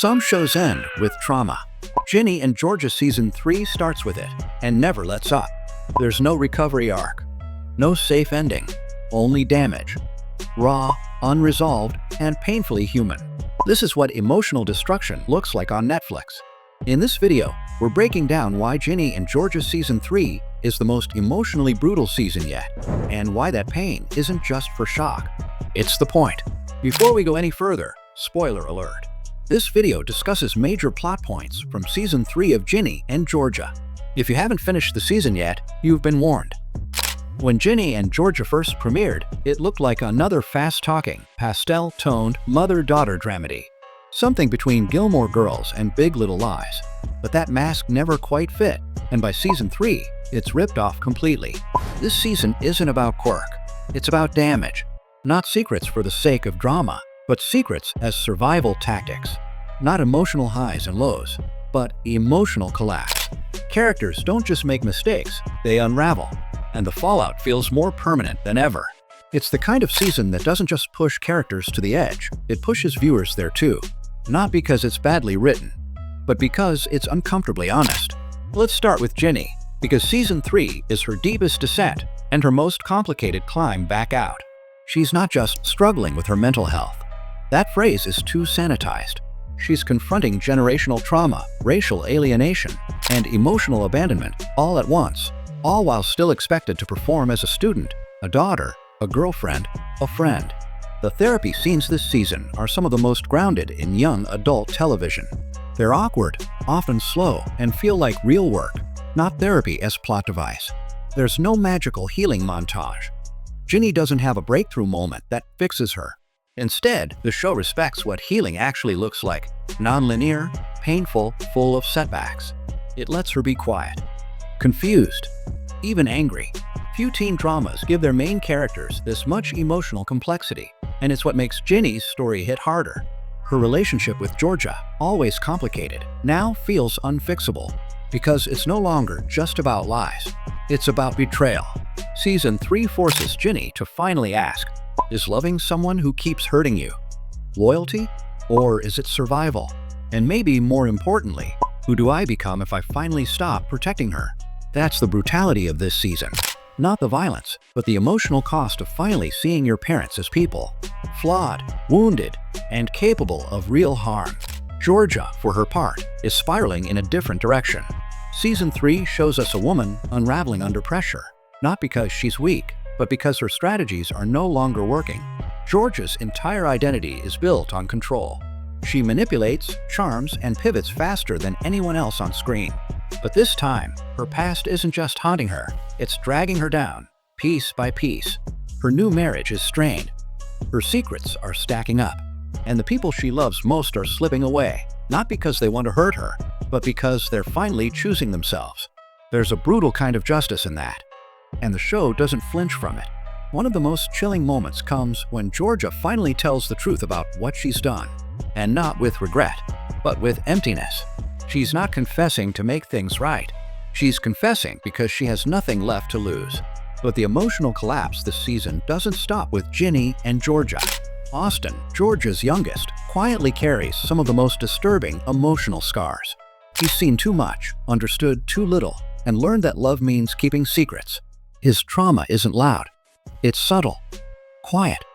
Some shows end with trauma. Ginny and Georgia Season 3 starts with it and never lets up. There's no recovery arc, no safe ending, only damage. Raw, unresolved, and painfully human. This is what emotional destruction looks like on Netflix. In this video, we're breaking down why Ginny and Georgia Season 3 is the most emotionally brutal season yet, and why that pain isn't just for shock. It's the point. Before we go any further, spoiler alert. This video discusses major plot points from Season 3 of Ginny and Georgia. If you haven't finished the season yet, you've been warned. When Ginny and Georgia first premiered, it looked like another fast-talking, pastel-toned mother-daughter dramedy. Something between Gilmore Girls and Big Little Lies. But that mask never quite fit, and by Season 3, it's ripped off completely. This season isn't about quirk. It's about damage. Not secrets for the sake of drama, but secrets as survival tactics. Not emotional highs and lows, but emotional collapse. Characters don't just make mistakes, they unravel. And the fallout feels more permanent than ever. It's the kind of season that doesn't just push characters to the edge, it pushes viewers there too. Not because it's badly written, but because it's uncomfortably honest. Let's start with Ginny, because Season 3 is her deepest descent and her most complicated climb back out. She's not just struggling with her mental health. That phrase is too sanitized. She's confronting generational trauma, racial alienation, and emotional abandonment all at once. All while still expected to perform as a student, a daughter, a girlfriend, a friend. The therapy scenes this season are some of the most grounded in young adult television. They're awkward, often slow, and feel like real work, not therapy as plot device. There's no magical healing montage. Ginny doesn't have a breakthrough moment that fixes her. Instead, the show respects what healing actually looks like, non-linear, painful, full of setbacks. It lets her be quiet. Confused, even angry. Few teen dramas give their main characters this much emotional complexity, and it's what makes Ginny's story hit harder. Her relationship with Georgia, always complicated, now feels unfixable, because it's no longer just about lies. It's about betrayal. Season 3 forces Ginny to finally ask, is loving someone who keeps hurting you loyalty, or is it survival? And maybe more importantly, who do I become if I finally stop protecting her? That's the brutality of this season. Not the violence, but the emotional cost of finally seeing your parents as people. Flawed, wounded, and capable of real harm. Georgia, for her part, is spiraling in a different direction. Season 3 shows us a woman unraveling under pressure. Not because she's weak, but because her strategies are no longer working. Georgia's entire identity is built on control. She manipulates, charms, and pivots faster than anyone else on screen. But this time, her past isn't just haunting her, it's dragging her down, piece by piece. Her new marriage is strained. Her secrets are stacking up. And the people she loves most are slipping away, not because they want to hurt her, but because they're finally choosing themselves. There's a brutal kind of justice in that. And the show doesn't flinch from it. One of the most chilling moments comes when Georgia finally tells the truth about what she's done. And not with regret, but with emptiness. She's not confessing to make things right. She's confessing because she has nothing left to lose. But the emotional collapse this season doesn't stop with Ginny and Georgia. Austin, Georgia's youngest, quietly carries some of the most disturbing emotional scars. He's seen too much, understood too little, and learned that love means keeping secrets. His trauma isn't loud. It's subtle, quiet,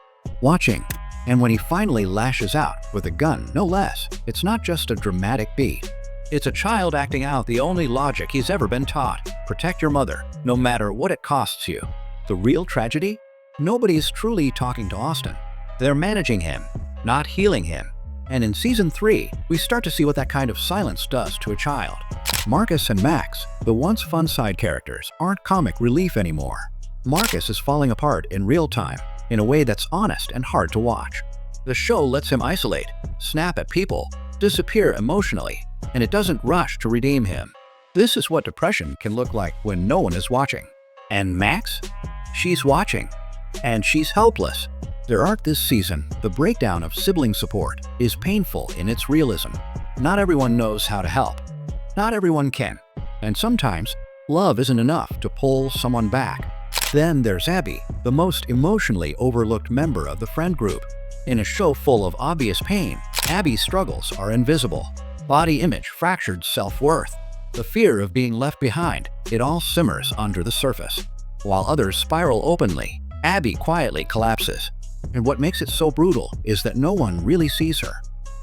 watching. And when he finally lashes out with a gun, no less, it's not just a dramatic beat. It's a child acting out the only logic he's ever been taught. Protect your mother, no matter what it costs you. The real tragedy? Nobody's truly talking to Austin. They're managing him, not healing him. And in Season 3, we start to see what that kind of silence does to a child. Marcus and Max, the once fun side characters, aren't comic relief anymore. Marcus is falling apart in real time, in a way that's honest and hard to watch. The show lets him isolate, snap at people, disappear emotionally, and it doesn't rush to redeem him. This is what depression can look like when no one is watching. And Max? She's watching. And she's helpless. Their arc this season, the breakdown of sibling support, is painful in its realism. Not everyone knows how to help. Not everyone can. And sometimes, love isn't enough to pull someone back. Then there's Abby, the most emotionally overlooked member of the friend group. In a show full of obvious pain, Abby's struggles are invisible. Body image, fractured self-worth, the fear of being left behind, it all simmers under the surface. While others spiral openly, Abby quietly collapses. And what makes it so brutal is that no one really sees her.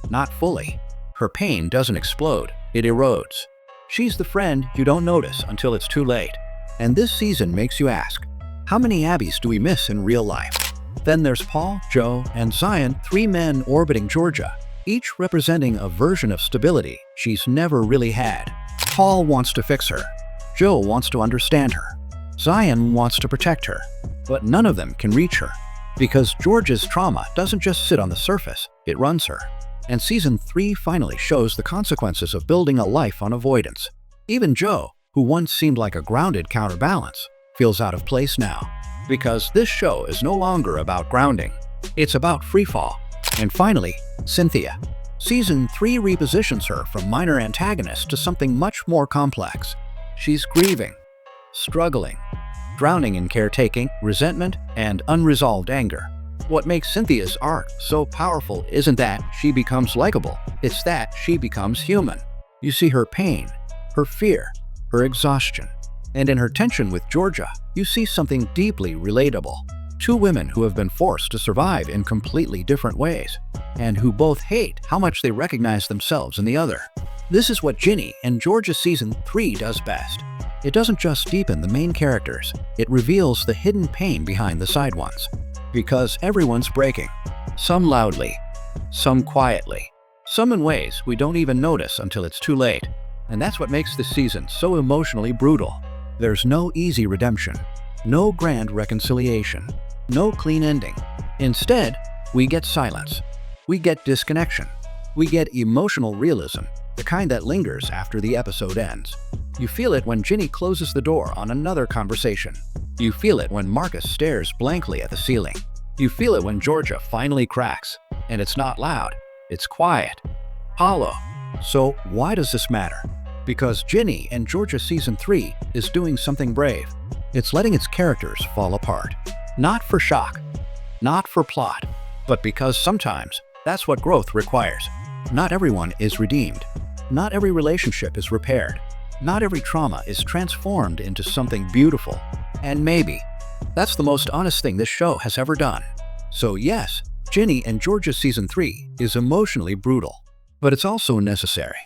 Not fully. Her pain doesn't explode, it erodes. She's the friend you don't notice until it's too late. And this season makes you ask, how many Abbys do we miss in real life? Then there's Paul, Joe, and Zion, 3 men orbiting Georgia, each representing a version of stability she's never really had. Paul wants to fix her. Joe wants to understand her. Zion wants to protect her. But none of them can reach her. Because Georgia's trauma doesn't just sit on the surface, it runs her. And Season 3 finally shows the consequences of building a life on avoidance. Even Joe, who once seemed like a grounded counterbalance, feels out of place now. Because this show is no longer about grounding. It's about freefall. And finally, Cynthia. Season 3 repositions her from minor antagonist to something much more complex. She's grieving, struggling, drowning in caretaking, resentment, and unresolved anger. What makes Cynthia's arc so powerful isn't that she becomes likable, it's that she becomes human. You see her pain, her fear, her exhaustion. And in her tension with Georgia, you see something deeply relatable. 2 women who have been forced to survive in completely different ways, and who both hate how much they recognize themselves in the other. This is what Ginny and Georgia Season 3 does best. It doesn't just deepen the main characters, it reveals the hidden pain behind the side ones. Because everyone's breaking. Some loudly, some quietly, some in ways we don't even notice until it's too late. And that's what makes this season so emotionally brutal. There's no easy redemption, no grand reconciliation, no clean ending. Instead, we get silence. We get disconnection. We get emotional realism, the kind that lingers after the episode ends. You feel it when Ginny closes the door on another conversation. You feel it when Marcus stares blankly at the ceiling. You feel it when Georgia finally cracks. And it's not loud. It's quiet. Hollow. So why does this matter? Because Ginny and Georgia Season 3 is doing something brave. It's letting its characters fall apart. Not for shock, not for plot, but because sometimes that's what growth requires. Not everyone is redeemed. Not every relationship is repaired. Not every trauma is transformed into something beautiful. And maybe that's the most honest thing this show has ever done. So yes, Ginny and Georgia Season 3 is emotionally brutal, but it's also necessary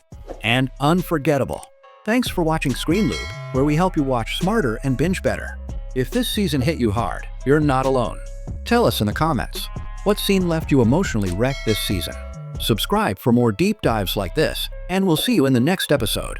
and unforgettable. Thanks for watching ScreenLoop, where we help you watch smarter and binge better. If this season hit you hard, you're not alone. Tell us in the comments, what scene left you emotionally wrecked this season? Subscribe for more deep dives like this, and we'll see you in the next episode.